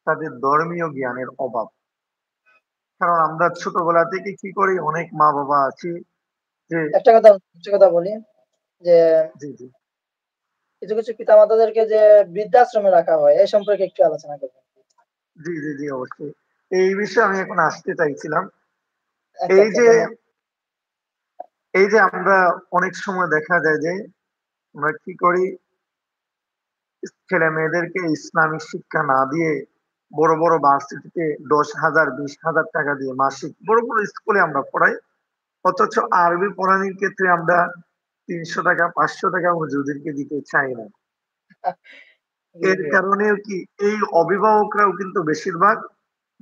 তাদের ধর্মীয় জ্ঞানের অভাব। কারণ আমরা ছোটবেলা থেকে কি করি, অনেক মা-বাবা আছে যে একটা কথা বলি যে জি, জি। কিছু পিতামাতাদেরকে যে বৃদ্ধাশ্রমে রাখা হয় এই সম্পর্কে একটু আলোচনা করবেন। জি, জি, জি, অবশ্যই। এই বিষয়ে আমি এখন আসতে চাইছিলাম। আচ্ছা, এই আচ্ছা যে, বলেন। এই যে আমরা অনেক সময় দেখা যায় যে আমরা কি করি, ছেলে-মেয়েদেরকে ইসলামিক শিক্ষা না দিয়ে বড়, বড় ভার্সিটিতে ১০,০০০, ২০,০০০ টাকা দিয়ে মাসিক বড়, বড় স্কুলে আমরা পড়াই। অথচ আরবি পড়ানোর ক্ষেত্রে আমরা ৳৩০০, ৳৫০০ হুজুরদেরকে দিতে চাই না। জি, এর জি। কারণেও কি এই অভিভাবকরাও কিন্তু বেশিরভাগ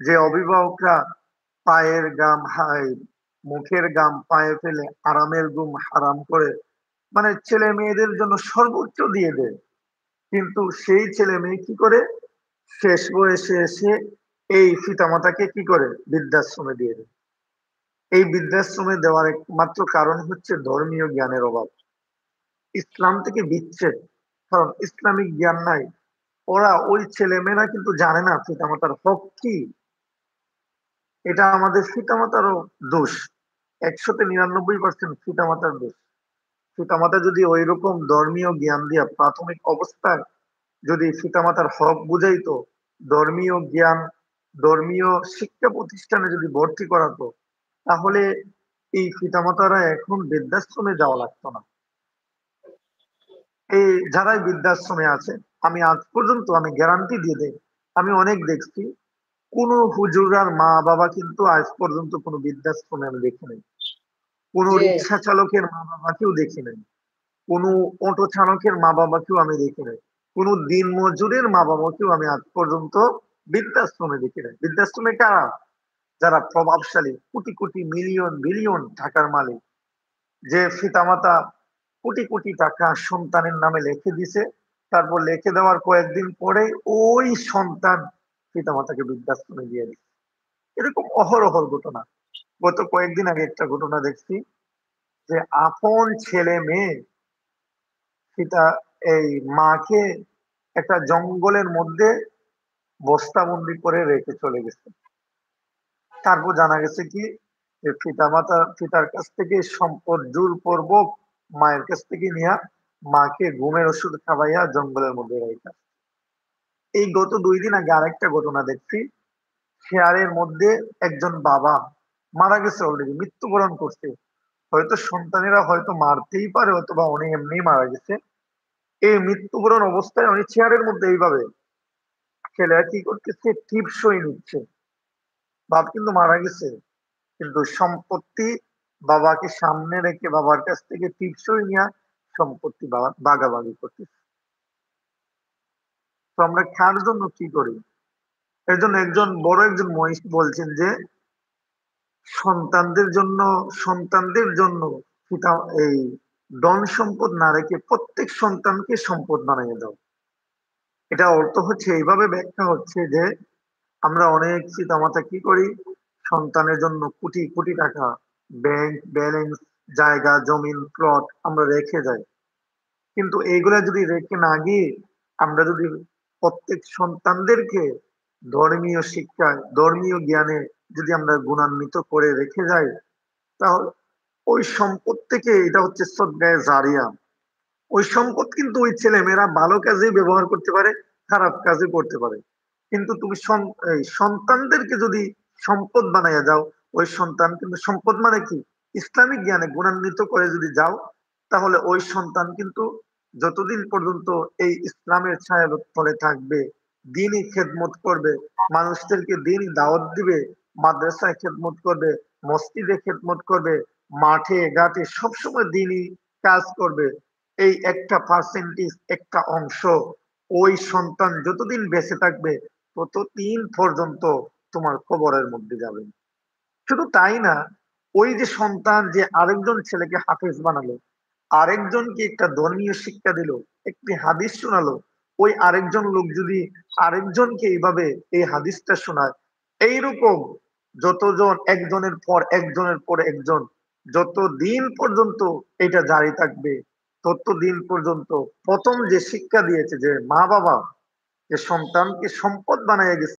যে অভিভাবকরা পায়ের গাম মুখের গাম পায়ে ফেলে আরামের ঘুম হারাম করে মানে ছেলে-মেয়েদের জন্য সর্বোচ্চ দিয়ে দেয়। কিন্তু সেই ছেলে-মেয়ে কি করে? শেষ বয়সে এসে এই পিতামাতাকে কি করে? বৃদ্ধাশ্রমে দিয়ে দেয়। এই বৃদ্ধাশ্রমে দেওয়ার একমাত্র কারণ হচ্ছে ধর্মীয় জ্ঞানের অভাব। ইসলাম থেকে বিচ্ছেদ। কারণ ইসলামিক জ্ঞান নাই। ওরা ওই ছেলেমেয়েরা কিন্তু জানে না পিতামাতার হক কি? এটা আমাদের পিতামাতারও দোষ। ১০০ তে ৯৯% পিতামাতার দোষ। পিতামাতা যদি ঐরকম ধর্মীয় জ্ঞান দিয়া প্রাথমিক অবস্থায় যদি পিতামাতার হক বুঝাইতো, ধর্মীয় জ্ঞান, ধর্মীয় শিক্ষা প্রতিষ্ঠানে যদি ভর্তি করাতো, তাহলে এই পিতামাতারা এখন বৃদ্ধাশ্রমে যাওয়া লাগতো না। এই যারাই বৃদ্ধাশ্রমে আছে, আমি আজ পর্যন্ত আমি গ্যারান্টি দিয়ে দেই, আমি অনেক দেখছি, কোন হুজুরার মা-বাবা কিন্তু আজ পর্যন্ত কোন বৃদ্ধাশ্রমে আমি দেখি নাই। কোন জি, রিক্সা চালকের মা-বাবাকেও দেখি নাই। কোন অটো চালকের মা-বাবাকেও আমি দেখি নাই। কোন দিনমজুরের মা-বাবাকেও আমি আজ পর্যন্ত বৃদ্ধাশ্রমে দেখি নাই। বৃদ্ধাশ্রমে কারা? যারা প্রভাবশালী, কোটি, কোটি, মিলিয়ন, বিলিয়ন টাকার মালিক। যে পিতামাতা কোটি, কোটি টাকা সন্তানের নামে লিখে দিছে। তারপর লিখে দেওয়ার কয়েকদিন পরেই ওই সন্তান পিতামাতাকে বৃদ্ধাশ্রমে দিয়ে দিছে। এরকম অহরহ ঘটনা। গত কয়েকদিন আগে একটা ঘটনা দেখছি যে আপন ছেলে-মেয়ে পিতা এই মাকে একটা জঙ্গলের মধ্যে বস্তাবন্দি করে রেখে চলে গেছে। তারপর জানা গেছে কি যে পিতার কাছ থেকে সম্পদ জোরপূর্বক মায়ের কাছ থেকে নিয়া মাকে ঘুমের ওষুধ খাওয়াইয়া জঙ্গলের মধ্যে রাইখা। এই গত ২ দিন আগে আরেকটা ঘটনা দেখছি। শেয়ারের মধ্যে একজন বাবা মারা গেছে অলরেডি মৃত্যুবরণ করছে। হয়তো সন্তানেরা হয়তো মারতেই পারে অথবা উনি এমনিই মারা গেছে। এই মৃত্যুবরণ অবস্থায় উনি চেয়ারের মধ্যে এইভাবে ছেলেরা কি করতেছে টিপসই নিচ্ছে। বাপ কিন্তু মারা গেছে। কিন্তু সম্পত্তি বাবাকে সামনে রেখে বাবার কাছ থেকে টিপসই নিয়া সম্পত্তি ভাগাভাগি করতেছে। তো আমরা কার জন্য কি করি? এর জন্য বড় একজন মনীষী বলছেন যে সন্তানদের জন্য সন্তানদের জন্য পিতা এই ধন সম্পদ না রেখে প্রত্যেক সন্তানকে সম্পদ বানিয়ে দাও। এটা অর্থ হচ্ছে এইভাবে ব্যাখ্যা হচ্ছে যে আমরা অনেক পিতামাতা কি করি সন্তানের জন্য কোটি, কোটি টাকা ব্যাংক ব্যালেন্স, জায়গা, জমিন, প্লট আমরা রেখে যাই। কিন্তু এইগুলা যদি রেখে না গিয়ে আমরা যদি প্রত্যেক সন্তানদেরকে ধর্মীয় শিক্ষায়, ধর্মীয় জ্ঞানে যদি আমরা গুণান্বিত করে রেখে যাই, তাহলে ওই সম্পদ থেকে এটা হচ্ছে সদকায়ে জারিয়া। ওই সম্পদ কিন্তু ওই ছেলেমেয়েরা ভালো কাজেই ব্যবহার করতে পারে, খারাপ কাজে করতে পারে। কিন্তু তুমি এই সন্তানদেরকে যদি সম্পদ বানাইয়া যাও, ওই সন্তান কিন্তু সম্পদ মানে কি? ইসলামিক জ্ঞানে গুণান্বিত করে যদি যাও, তাহলে ওই সন্তান কিন্তু যতদিন পর্যন্ত এই ইসলামের ছায়ার তলে থাকবে, দ্বীনই খেদমত করবে, মানুষদেরকে দ্বীনই দাওয়াত দিবে, মাদ্রাসায় খেদমত করবে, মসজিদে খেদমত করবে, মাঠে ঘাটে সবসময় দ্বীনই কাজ করবে। এই একটা পার্সেন্টেজ একটা অংশ ওই সন্তান যতদিন বেঁচে থাকবে ততদিন পর্যন্ত তোমার কবরের মধ্যে যাবে। শুধু তাই না, ওই যে সন্তান যে আরেকজন ছেলেকে হাফেজ বানালো, আরেকজনকে একটা ধর্মীয় শিক্ষা দিল, একটি হাদিস শোনালো, ওই আরেকজন লোক যদি আরেকজনকে এইভাবে এই হাদিসটা শোনায়, এইরকম যতজন একজনের পর একজনের পর একজন যতদিন পর্যন্ত এটা জারি থাকবে, ততদিন পর্যন্ত প্রথম যে শিক্ষা দিয়েছে যে মা-বাবা যে সন্তানকে সম্পদ বানাইয়া গেছে